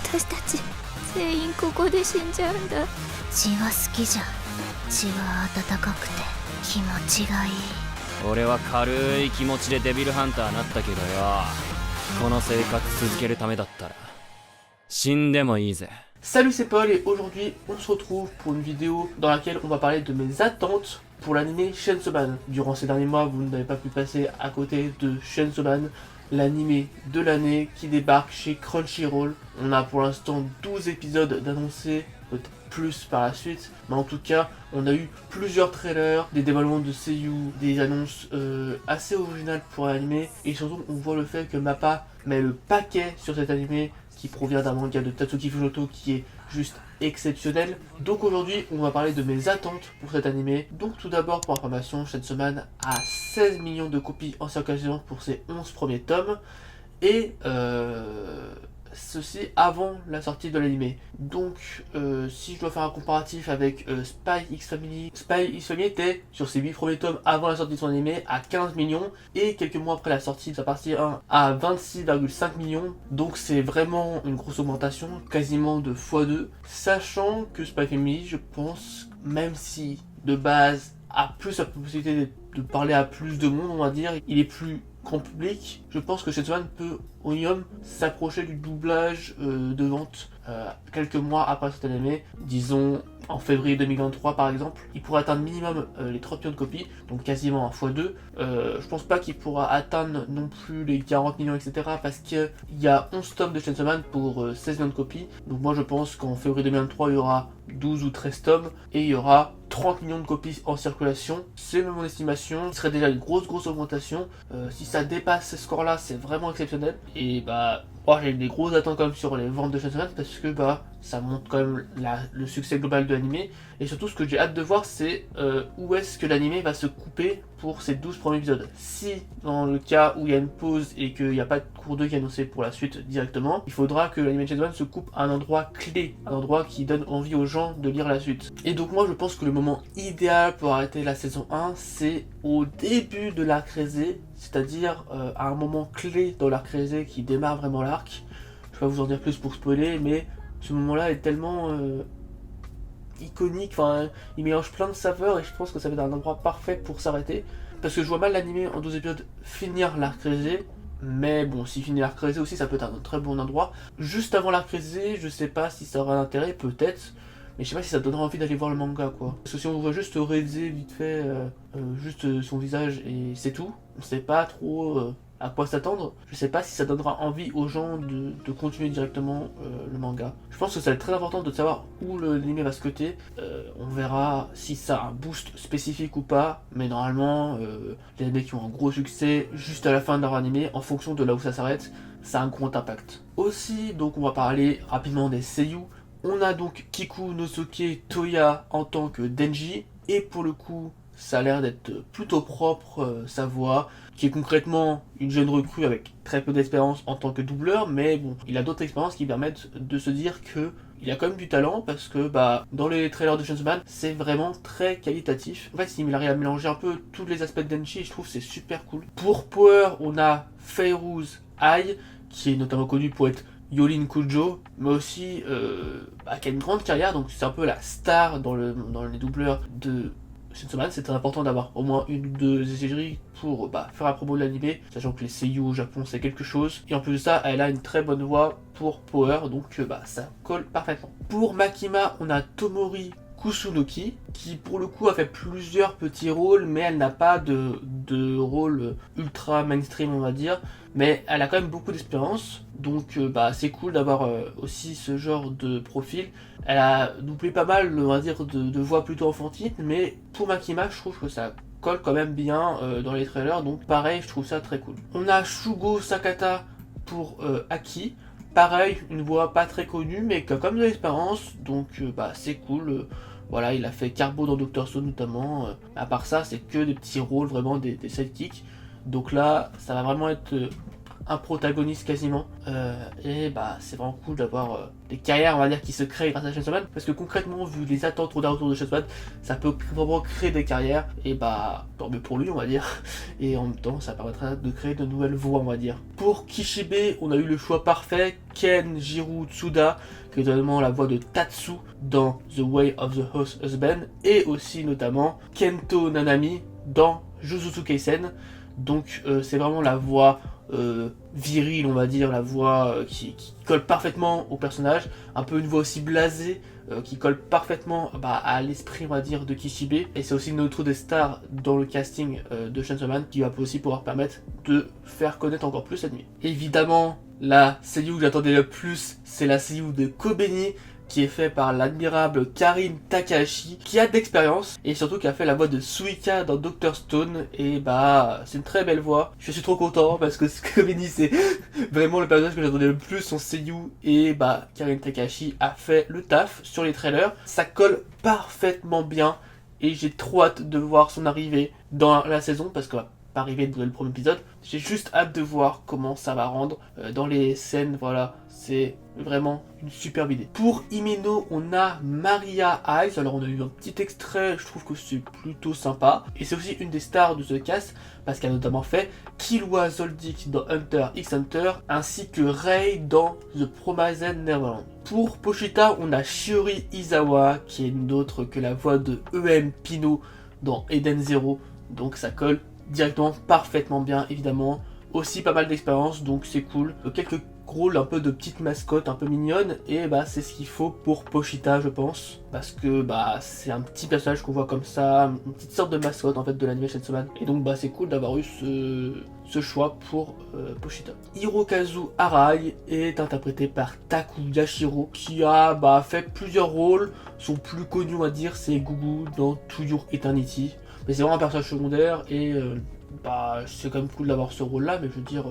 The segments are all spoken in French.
私たち全員ここで死んじゃうんだ。血は好きじゃん。血は温かくて気持ちがいい。俺は軽い気持ちでデビルハンターなったけどよ、この生活続けるためだったら死んでもいいぜ。 Salut, c'est Paul et aujourd'hui on se retrouve pour une vidéo dans laquelle on va parler de mes attentes pour l'anime Chainsaw Man. Durant ces derniers mois, vous n'avez pas pu passer à côté de Chainsaw Man, l'anime de l'année qui débarque chez Crunchyroll. On a pour l'instant 12 épisodes d'annoncés, peut-être plus par la suite, mais en tout cas on a eu plusieurs trailers, des dévoilements de seiyuu, des annonces assez originales pour l'anime, et surtout on voit le fait que Mappa met le paquet sur cet anime qui provient d'un manga de Tatsuki Fujimoto qui est juste exceptionnel. Donc aujourd'hui on va parler de mes attentes pour cet anime. Donc tout d'abord, pour information, Chainsaw Man a 16 millions de copies en circulation pour ses 11 premiers tomes, et ceci avant la sortie de l'anime. Donc si je dois faire un comparatif avec Spy X Family, Spy X Family était sur ses 8 premiers tomes avant la sortie de son anime à 15 millions, et quelques mois après la sortie de sa partie 1 à 26,5 millions. Donc c'est vraiment une grosse augmentation, quasiment de x2, sachant que Spy Family, je pense, même si de base a plus la possibilité de parler à plus de monde, on va dire, il est plus grand public, je pense que Chainsaw Man peut au minimum s'approcher du doublage de vente quelques mois après cette année, disons en février 2023 par exemple. Il pourrait atteindre minimum les 30 millions de copies, donc quasiment un x2. Je pense pas qu'il pourra atteindre non plus les 40 millions, etc. parce qu'il y a 11 tomes de Chainsaw Man pour 16 millions de copies. Donc moi je pense qu'en février 2023 il y aura 12 ou 13 tomes et il y aura 30 millions de copies en circulation. C'est mon estimation, ce serait déjà une grosse augmentation. Si ça dépasse ce score là, c'est vraiment exceptionnel. Et bah moi j'ai des grosses attentes quand même sur les ventes de Chainsaw Man, parce que bah ça montre quand même le succès global de l'anime. Et surtout ce que j'ai hâte de voir, c'est où est-ce que l'anime va se couper pour ces 12 premiers épisodes. Si dans le cas où il y a une pause et qu'il n'y a pas de cours 2 qui est annoncé pour la suite directement, il faudra que l'anime Chainsaw Man se coupe à un endroit clé, un endroit qui donne envie aux gens de lire la suite. Et donc moi je pense que le moment idéal pour arrêter la saison 1, c'est au début de l'arc Rézé, c'est-à-dire à un moment clé dans l'arc Rézé qui démarre vraiment l'arc. Je vais pas vous en dire plus pour spoiler, mais ce moment-là est tellement iconique, enfin il mélange plein de saveurs, et je pense que ça va être un endroit parfait pour s'arrêter, parce que je vois mal l'anime en 12 épisodes finir l'arc Rézé. Mais bon, s'il finit l'arc Rézé aussi, ça peut être un très bon endroit. Juste avant l'arc Rézé, je sais pas si ça aura d'intérêt, peut-être, mais je sais pas si ça donnera envie d'aller voir le manga, quoi. Parce que si on voit juste Rézé vite fait, juste son visage et c'est tout, on sait pas trop à quoi s'attendre. Je sais pas si ça donnera envie aux gens de continuer directement le manga. Je pense que ça va être très important de savoir où l'anime va se cutter. On verra si ça a un boost spécifique ou pas, mais normalement les animés qui ont un gros succès juste à la fin de leur anime, en fonction de là où ça s'arrête, ça a un gros impact. Aussi, donc on va parler rapidement des seiyuu. On a donc Kiku Nosuke Toya en tant que Denji, et pour le coup ça a l'air d'être plutôt propre, sa voix, qui est concrètement une jeune recrue avec très peu d'expérience en tant que doubleur, mais bon, il a d'autres expériences qui permettent de se dire que il a quand même du talent, parce que bah dans les trailers de Chainsaw Man, c'est vraiment très qualitatif. En fait, il arrive à mélanger un peu tous les aspects de Denji, et je trouve que c'est super cool. Pour Power, on a Fairouz Ai, qui est notamment connu pour être Yolin Kujo, mais aussi qui a une grande carrière, donc c'est un peu la star dans les doubleurs de Chainsaw Man. C'est très important d'avoir au moins une ou deux essayeries pour faire la promo de l'anime, sachant que les seiyuu au Japon c'est quelque chose. Et en plus de ça, elle a une très bonne voix pour Power, donc ça colle parfaitement. Pour Makima, on a Tomori Kusunoki, qui pour le coup a fait plusieurs petits rôles, mais elle n'a pas de rôle ultra mainstream, on va dire, mais elle a quand même beaucoup d'expérience, donc c'est cool d'avoir aussi ce genre de profil. Elle a doublé pas mal, on va dire, de voix plutôt enfantines, mais pour Makima, je trouve que ça colle quand même bien dans les trailers, donc pareil, je trouve ça très cool. On a Shugo Sakata pour Aki. Pareil, une voix pas très connue, mais qui a quand même de l'expérience, donc c'est cool. Voilà, il a fait Carbo dans Doctor Stone notamment. À part ça, c'est que des petits rôles, vraiment des sidekicks. Donc là, ça va vraiment être un protagoniste quasiment. Et bah c'est vraiment cool d'avoir des carrières on va dire qui se créent grâce à Chainsaw Man, parce que concrètement vu les attentes qu'on a autour de Chainsaw Man, ça peut vraiment créer des carrières, et bah tant mieux pour lui on va dire, et en même temps ça permettra de créer de nouvelles voies on va dire. Pour Kishibe, on a eu le choix parfait, Kenjiro Tsuda, qui est notamment la voix de Tatsu dans The Way of the House Husband, et aussi notamment Kento Nanami dans Jujutsu Kaisen. Donc c'est vraiment la voix virile on va dire, la voix qui colle parfaitement au personnage, un peu une voix aussi blasée, qui colle parfaitement à l'esprit on va dire de Kishibe, et c'est aussi notre des stars dans le casting de Chainsaw Man qui va aussi pouvoir permettre de faire connaître encore plus l'anime. Évidemment la seiyuu que j'attendais le plus, c'est la seiyuu de Kobeni, qui est fait par l'admirable Karin Takahashi, qui a de l'expérience et surtout qui a fait la voix de Suika dans Dr Stone, et bah c'est une très belle voix. Je suis trop content parce que Kobeni c'est vraiment le personnage que j'attendais le plus en seiyuu, et bah Karin Takahashi a fait le taf sur les trailers, ça colle parfaitement bien et j'ai trop hâte de voir son arrivée dans la saison, parce que pas arriver dans le premier épisode, j'ai juste hâte de voir comment ça va rendre dans les scènes, voilà, c'est vraiment une superbe idée. Pour Himeno, on a Maria Eyes, alors on a eu un petit extrait, je trouve que c'est plutôt sympa, et c'est aussi une des stars de ce cast, parce qu'elle a notamment fait Killua Zoldyck dans Hunter x Hunter, ainsi que Rei dans The Promised Neverland. Pour Pochita, on a Shiori Izawa, qui est une autre que la voix de E.M. Pino dans Eden Zero, donc ça colle directement parfaitement bien évidemment, aussi pas mal d'expérience donc c'est cool, quelques rôles un peu de petite mascotte un peu mignonne, et bah c'est ce qu'il faut pour Pochita je pense, parce que bah c'est un petit personnage qu'on voit comme ça, une petite sorte de mascotte en fait de l'anime Chainsaw Man, et donc bah c'est cool d'avoir eu ce choix pour Pochita. Hirokazu Arai est interprété par Taku Yashiro, qui a fait plusieurs rôles, son plus connu on va dire c'est Gugu dans To Your Eternity, mais c'est vraiment un personnage secondaire, et c'est quand même cool d'avoir ce rôle là, mais je veux dire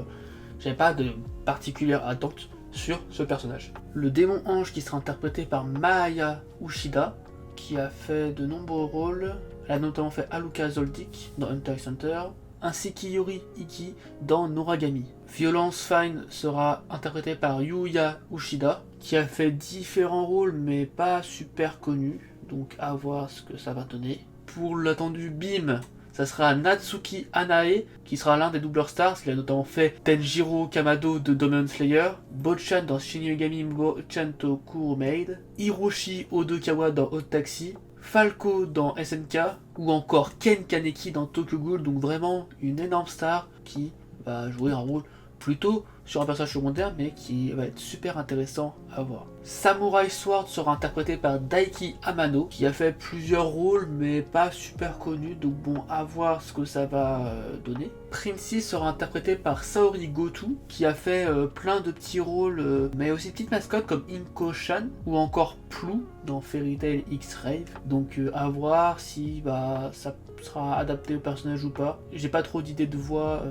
j'avais pas de particulière attente sur ce personnage. Le démon ange qui sera interprété par Maya Ushida, qui a fait de nombreux rôles, elle a notamment fait Haruka Zoldyck dans Hunter x Hunter, ainsi qu'Iyori Iki dans Noragami. Violence Fine sera interprété par Yuya Ushida, qui a fait différents rôles mais pas super connus, donc à voir ce que ça va donner. Pour l'attendu Bim, ça sera Natsuki Hanae, qui sera l'un des doubleurs stars, qui a notamment fait Tenjiro Kamado de Demon Slayer, Bochan dans Shin Megami Chanto Kuromaid, Hiroshi Odokawa dans Hot Taxi, Falco dans SNK, ou encore Ken Kaneki dans Tokyo Ghoul, donc vraiment une énorme star qui va jouer un rôle plutôt sur un personnage secondaire, mais qui va être super intéressant à voir. Samurai Sword sera interprété par Daiki Amano, qui a fait plusieurs rôles mais pas super connus, donc bon, à voir ce que ça va donner. Princey sera interprété par Saori Gotou, qui a fait plein de petits rôles, mais aussi de petites mascottes comme Inko-chan, ou encore Plou dans Fairy Tail X-Rave, donc à voir si ça sera adapté au personnage ou pas. J'ai pas trop d'idées de voix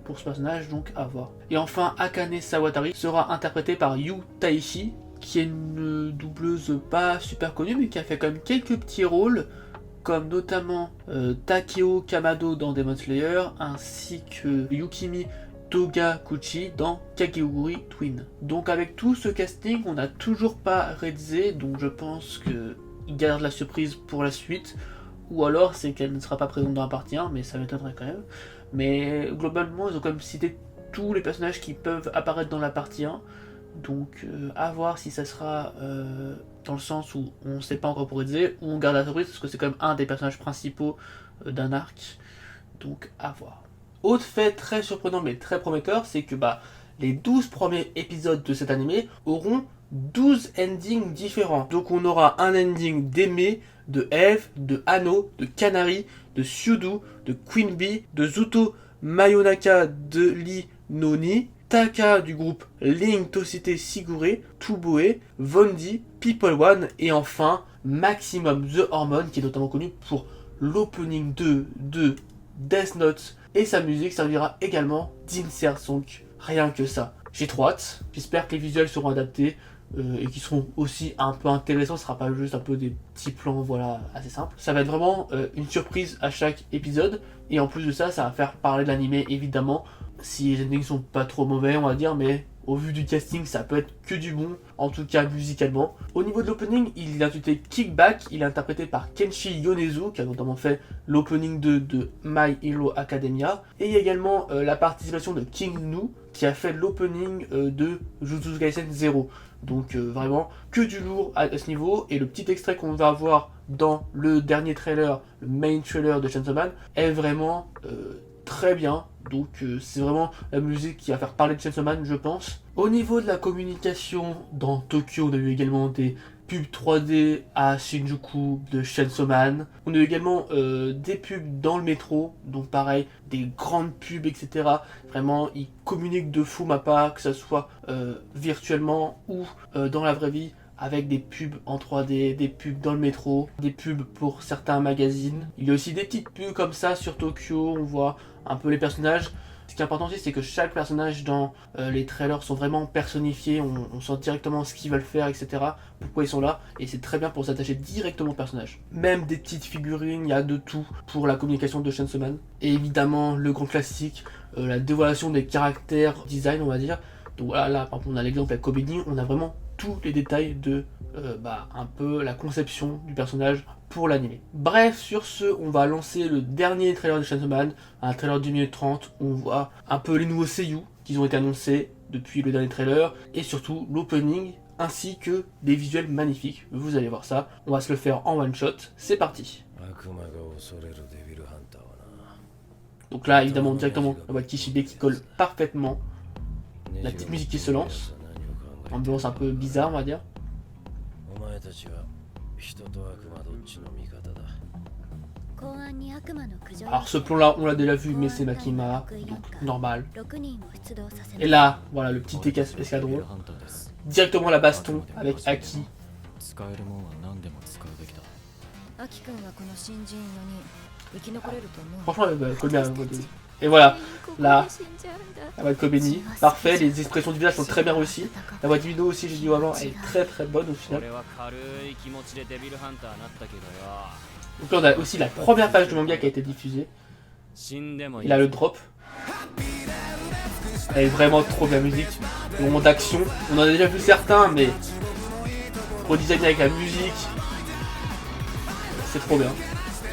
pour ce personnage, donc à voir. Et enfin, Akane Sawatari sera interprété par Yu Taishi, qui est une doubleuse pas super connue, mais qui a fait quand même quelques petits rôles, comme notamment Takeo Kamado dans Demon Slayer, ainsi que Yukimi Togakuchi dans Kakegurui Twin. Donc avec tout ce casting, on n'a toujours pas Redze, donc je pense qu'il garde la surprise pour la suite, ou alors c'est qu'elle ne sera pas présente dans la partie 1, mais ça m'étonnerait quand même. Mais globalement, ils ont quand même cité tous les personnages qui peuvent apparaître dans la partie 1, donc à voir si ça sera dans le sens où on ne sait pas encore pour Redze, ou on garde la surprise, parce que c'est quand même un des personnages principaux d'un arc, donc à voir. Autre fait très surprenant mais très prometteur, c'est que les 12 premiers épisodes de cet animé auront 12 endings différents. Donc on aura un ending d'Aimé, de Eve, de Hano, de Canary, de Syudu, de Queen Bee, de Zuto Mayonaka de Lee Noni, Taka du groupe Link Tosite Sigure, Tuboe, Vondi, People One, et enfin Maximum The Hormone, qui est notamment connu pour l'opening 2 de Death Note, et sa musique servira également d'insert song, rien que ça. J'ai trop hâte, j'espère que les visuels seront adaptés et qui seront aussi un peu intéressants, ce sera pas juste un peu des petits plans voilà assez simples. Ça va être vraiment une surprise à chaque épisode, et en plus de ça, ça va faire parler de l'animé évidemment. si les endings sont pas trop mauvais, on va dire, mais au vu du casting, ça peut être que du bon, en tout cas musicalement. Au niveau de l'opening, il est intitulé Kickback, il est interprété par Kenshi Yonezu, qui a notamment fait l'opening de My Hero Academia. Et il y a également la participation de King Nu, qui a fait l'opening de Jujutsu Kaisen 0. Donc vraiment que du lourd à ce niveau. Et le petit extrait qu'on va avoir dans le dernier trailer, le main trailer de Chainsaw Man, est vraiment très bien. Donc c'est vraiment la musique qui va faire parler de Chainsaw Man, je pense. Au niveau de la communication, dans Tokyo, on a eu également des pubs 3D à Shinjuku de Chainsaw Man. On a eu également des pubs dans le métro, donc pareil, des grandes pubs, etc. Vraiment, ils communiquent de fou Mappa, que ce soit virtuellement ou dans la vraie vie, avec des pubs en 3D, des pubs dans le métro, des pubs pour certains magazines. Il y a aussi des petites pubs comme ça sur Tokyo, on voit un peu les personnages. Ce qui est important aussi, c'est que chaque personnage dans les trailers sont vraiment personnifiés, on sent directement ce qu'ils veulent faire, etc. Pourquoi ils sont là, et c'est très bien pour s'attacher directement au personnage. Même des petites figurines, il y a de tout pour la communication de Chainsaw Man. Et évidemment, le grand classique, la dévoilation des caractères design, on va dire. Donc voilà, là par exemple on a l'exemple avec Kobeni, on a vraiment tous les détails de un peu la conception du personnage pour l'anime. Bref, sur ce, on va lancer le dernier trailer de Chainsaw Man, un trailer de 2 minutes 30, où on voit un peu les nouveaux seiyuu qui ont été annoncés depuis le dernier trailer, et surtout l'opening, ainsi que des visuels magnifiques. Vous allez voir ça, on va se le faire en one shot, c'est parti. Donc là, évidemment, directement, la voix de Kishibe qui colle parfaitement, la petite musique qui se lance, ambiance un peu bizarre, on va dire. Alors ce plan là on l'a déjà vu, mais c'est Makima, donc normal. Et là, voilà le petit escadron. Directement la baston avec Aki. Franchement elle colle bien. Et voilà, là, la voix de Kobeni, parfait, les expressions du visage sont très bien réussies. La voix de Mido aussi, j'ai dit avant, elle est très très bonne au final. Donc là on a aussi la première page du manga qui a été diffusée. Il a le drop. Elle est vraiment trop bien musique. Le moment d'action, on en a déjà vu certains, mais redesigné avec la musique, c'est trop bien.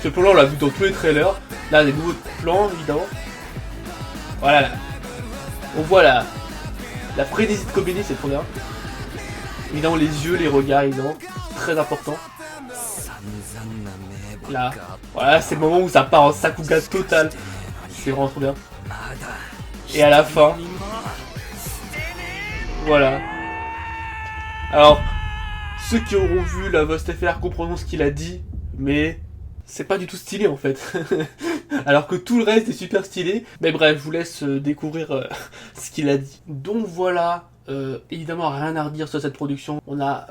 Ce plan là on l'a vu dans tous les trailers. Là des nouveaux plans évidemment. Voilà là. On voit la frénésie de Kobeni, c'est trop bien. Évidemment les yeux, les regards évidemment, très important. Là, voilà, c'est le moment où ça part en Sakuga total. C'est vraiment trop bien. Et à la fin, voilà. Alors, ceux qui auront vu la Vost FR comprendront ce qu'il a dit, mais c'est pas du tout stylé en fait. Alors que tout le reste est super stylé. Mais bref, je vous laisse découvrir ce qu'il a dit. Donc voilà, évidemment rien à redire sur cette production. On a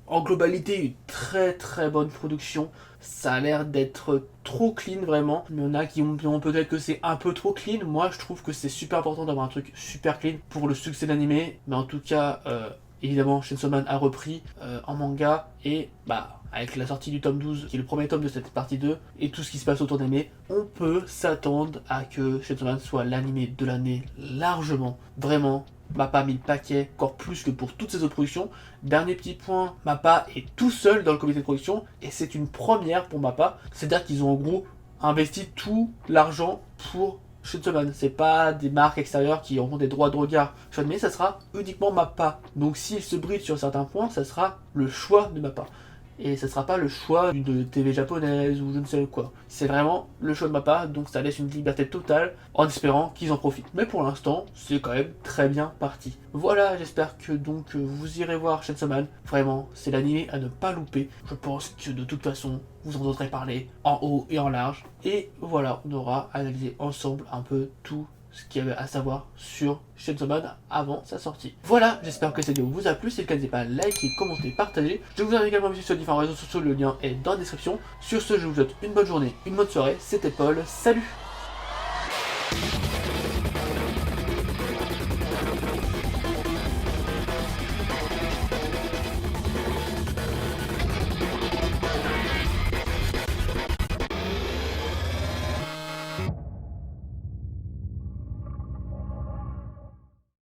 en globalité une très très bonne production. Ça a l'air d'être trop clean vraiment. Il y en a qui diront peut-être que c'est un peu trop clean. Moi je trouve que c'est super important d'avoir un truc super clean pour le succès de l'anime. Mais en tout cas, évidemment Chainsaw Man a repris en manga. Et avec la sortie du tome 12, qui est le premier tome de cette partie 2, et tout ce qui se passe autour d'anime, on peut s'attendre à que Chainsaw Man soit l'anime de l'année largement. Vraiment. Mappa a mis le paquet, encore plus que pour toutes ses autres productions. Dernier petit point, Mappa est tout seul dans le comité de production, et c'est une première pour Mappa. C'est-à-dire qu'ils ont en gros investi tout l'argent pour Chainsaw Man. C'est pas des marques extérieures qui auront des droits de regard sur l'anime, ça sera uniquement Mappa. Donc s'il se bride sur certains points, ça sera le choix de Mappa. Et ça sera pas le choix d'une TV japonaise ou je ne sais quoi. C'est vraiment le choix de Mappa, donc ça laisse une liberté totale en espérant qu'ils en profitent. Mais pour l'instant, c'est quand même très bien parti. Voilà, j'espère que donc vous irez voir Chainsaw Man. Vraiment, c'est l'anime à ne pas louper. Je pense que de toute façon, vous en entendrez parler en haut et en large. Et voilà, on aura analysé ensemble un peu tout ce qu'il y avait à savoir sur Chainsaw Man avant sa sortie. Voilà, j'espère que cette vidéo vous a plu. Si c'est le cas, n'hésitez pas à liker, commenter, partager. Je vous invite également à me suivre sur différents réseaux sociaux, le lien est dans la description. Sur ce, je vous souhaite une bonne journée, une bonne soirée. C'était Paul, salut!